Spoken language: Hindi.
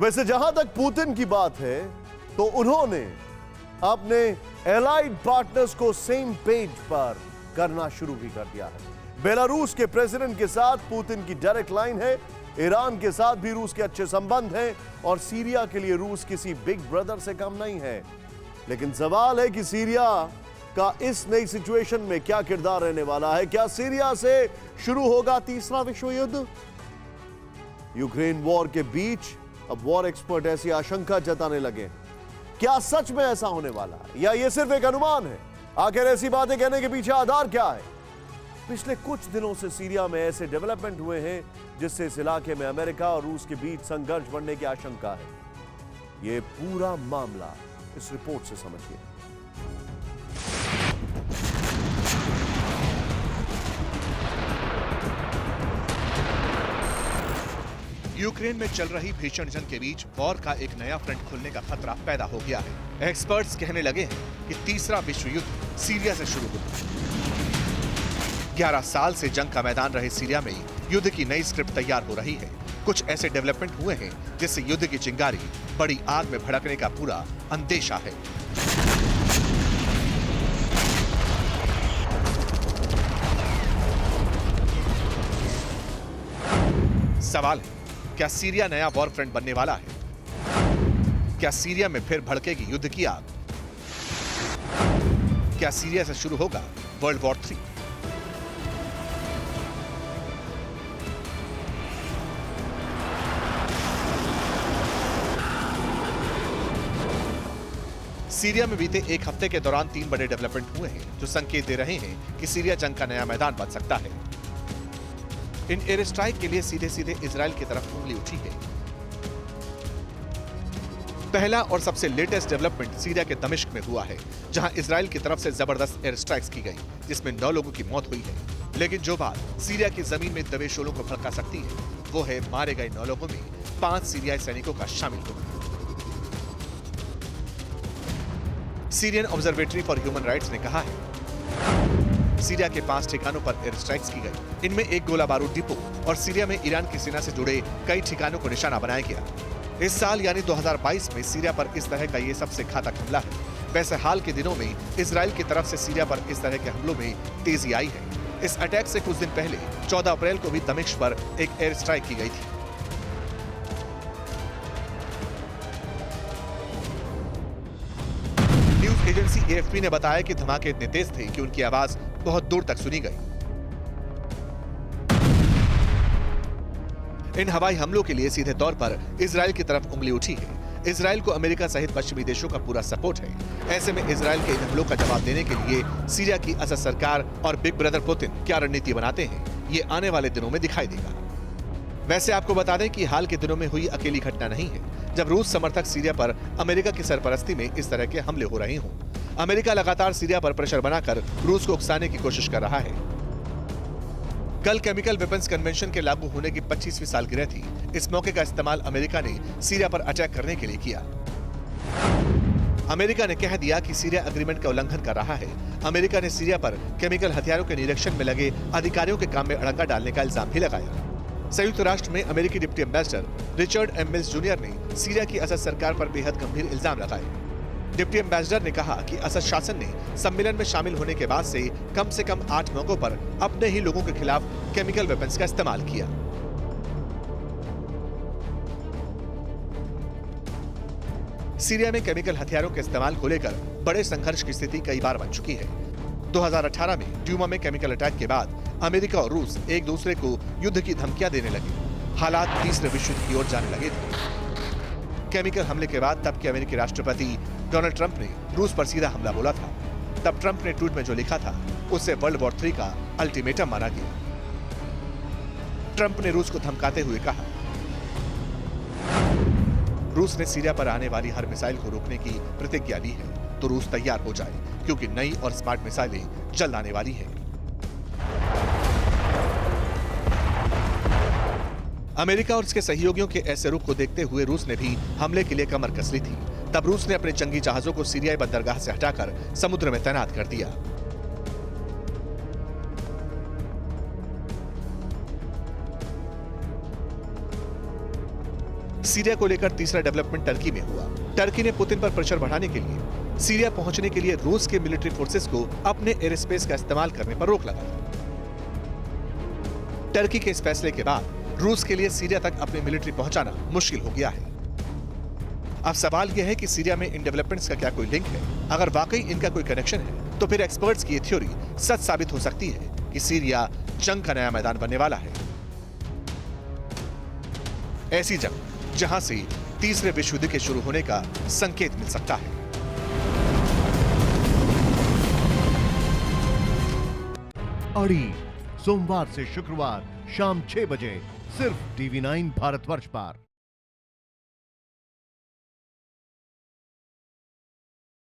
वैसे जहां तक पुतिन की बात है तो उन्होंने अपने एलाइड पार्टनर्स को सेम पेज पर करना शुरू भी कर दिया है। बेलारूस के प्रेसिडेंट के साथ पुतिन की डायरेक्ट लाइन है, ईरान के साथ भी रूस के अच्छे संबंध हैं और सीरिया के लिए रूस किसी बिग ब्रदर से कम नहीं है। लेकिन सवाल है कि सीरिया का इस नई सिचुएशन में क्या किरदार रहने वाला है। क्या सीरिया से शुरू होगा तीसरा विश्व युद्ध? यूक्रेन वॉर के बीच अब वॉर एक्सपर्ट ऐसी आशंका जताने लगे। क्या सच में ऐसा होने वाला है या यह सिर्फ एक अनुमान है? आखिर ऐसी बातें कहने के पीछे आधार क्या है? पिछले कुछ दिनों से सीरिया में ऐसे डेवलपमेंट हुए हैं जिससे इस इलाके में अमेरिका और रूस के बीच संघर्ष बढ़ने की आशंका है। यह पूरा मामला इस रिपोर्ट से समझिए। यूक्रेन में चल रही भीषण जंग के बीच वॉर का एक नया फ्रंट खुलने का खतरा पैदा हो गया है। एक्सपर्ट्स कहने लगे हैं कि तीसरा विश्व युद्ध सीरिया से शुरू होगा। 11 साल से जंग का मैदान रहे सीरिया में युद्ध की नई स्क्रिप्ट तैयार हो रही है। कुछ ऐसे डेवलपमेंट हुए हैं जिससे युद्ध की चिंगारी बड़ी आग में भड़कने का पूरा अंदेशा है। सवाल है, क्या सीरिया नया वॉर फ्रंट बनने वाला है? क्या सीरिया में फिर भड़केगी युद्ध की आग? क्या सीरिया से शुरू होगा वर्ल्ड वॉर 3? सीरिया में बीते एक हफ्ते के दौरान 3 बड़े डेवलपमेंट हुए हैं जो संकेत दे रहे हैं कि सीरिया जंग का नया मैदान बन सकता है। इन एयर स्ट्राइक के लिए सीधे सीधे इजराइल की तरफ उंगली उठी है। पहला और सबसे लेटेस्ट डेवलपमेंट सीरिया के दमिश्क में हुआ है, जहां इजराइल की तरफ से जबरदस्त एयर स्ट्राइक्स की गई, जिसमें 9 लोगों की मौत हुई है। लेकिन जो बात सीरिया की जमीन में दबे शोलों को भड़का सकती है, वो है मारे गए 9 लोगों में 5 सीरियाई सैनिकों का शामिल होना। Syrian observatory for human rights ने कहा है, सीरिया के 5 ठिकानों पर एयर स्ट्राइक्स की गई। इनमें एक गोला बारूद डिपो और सीरिया में ईरान की सेना से जुड़े कई ठिकानों को निशाना बनाया गया। इस साल यानी 2022 में सीरिया पर इस तरह का ये सबसे घातक हमला है। वैसे हाल के दिनों में इजराइल की तरफ से सीरिया पर इस तरह के हमलों में तेजी आई है। इस अटैक से कुछ दिन पहले 14 अप्रैल को भी दमिश्क पर एक एयर स्ट्राइक की गई थी। न्यूज एजेंसी एएफपी ने बताया कि धमाके इतने तेज थे कि उनकी आवाज बहुत दूर तक सुनी गई। इन हवाई हमलों के लिए सीधे तौर पर इजराइल की तरफ उंगली उठी है। इजराइल को अमेरिका सहित पश्चिमी देशों का पूरा सपोर्ट है। ऐसे में इजराइल के इन हमलों का जवाब देने के लिए सीरिया की असद सरकार और बिग ब्रदर पुतिन क्या रणनीति बनाते हैं, ये आने वाले दिनों में दिखाई देगा। वैसे आपको बता दें कि हाल के दिनों में हुई अकेली घटना नहीं है जब रूस समर्थक सीरिया पर अमेरिका की सरपरस्ती में इस तरह के हमले हो रहे हों। अमेरिका लगातार सीरिया पर प्रेशर बनाकर रूस को उकसाने की कोशिश कर रहा है। कल केमिकल वेपन्स कन्वेंशन के लागू होने की 25वीं सालगिरह थी। इस मौके का इस्तेमाल अमेरिका ने सीरिया पर अटैक करने के लिए किया। अमेरिका ने कह दिया कि सीरिया एग्रीमेंट का उल्लंघन कर रहा है। अमेरिका ने सीरिया पर केमिकल हथियारों के निरीक्षण में लगे अधिकारियों के काम में अड़ंगा डालने का इल्जाम भी लगाया। संयुक्त राष्ट्र में अमेरिकी deputy ambassador Richard M Mills junior ने सीरिया की असद सरकार पर बेहद गंभीर इल्जाम लगाए। डिप्टी एम्बेसडर ने कहा कि असद शासन ने सम्मेलन में शामिल होने के बाद से कम 8 मौकों पर अपने ही लोगों के खिलाफ केमिकल वेपन्स का इस्तेमाल किया। सीरिया में केमिकल हथियारों के इस्तेमाल को लेकर बड़े संघर्ष की स्थिति कई बार बन चुकी है। 2018 में ड्यूमा में केमिकल अटैक के बाद अमेरिका और रूस एक दूसरे को युद्ध की धमकियां देने लगे। हालात तीसरे विश्व युद्ध की ओर जाने लगे थे। केमिकल हमले के बाद तब के अमेरिकी राष्ट्रपति डोनाल्ड ट्रंप ने रूस पर सीधा हमला बोला था। तब ट्रंप ने ट्वीट में जो लिखा था उसे वर्ल्ड वॉर 3 का अल्टीमेटम माना गया। ट्रंप ने रूस को धमकाते हुए कहा, रूस ने सीरिया पर आने वाली हर मिसाइल को रोकने की प्रतिज्ञा ली है, तो रूस तैयार हो जाए क्योंकि नई और स्मार्ट मिसाइलें जल्द आने वाली हैं। अमेरिका और इसके सहयोगियों के ऐसे रुख को देखते हुए रूस ने भी हमले के लिए कमर कस ली थी। तब रूस ने अपने जंगी जहाजों को सीरियाई बंदरगाह से हटाकर समुद्र में तैनात कर दिया। सीरिया को लेकर तीसरा डेवलपमेंट टर्की में हुआ। टर्की ने पुतिन पर प्रेशर बढ़ाने के लिए सीरिया पहुंचने के लिए रूस के मिलिट्री फोर्सेस को अपने एयर स्पेस का इस्तेमाल करने पर रोक लगा। टर्की के इस फैसले के बाद रूस के लिए सीरिया तक अपनी मिलिट्री पहुंचाना मुश्किल हो गया है। अब सवाल यह है कि सीरिया में इन डेवलपमेंट्स का क्या कोई लिंक है? अगर वाकई इनका कोई कनेक्शन है तो फिर एक्सपर्ट्स की ये थ्योरी सच साबित हो सकती है कि सीरिया जंग का नया मैदान बनने वाला है। ऐसी जंग जहां से तीसरे विश्व युद्ध के शुरू होने का संकेत मिल सकता है। अड़ी सोमवार से शुक्रवार शाम 6 बजे सिर्फ TV9 भारतवर्ष पर।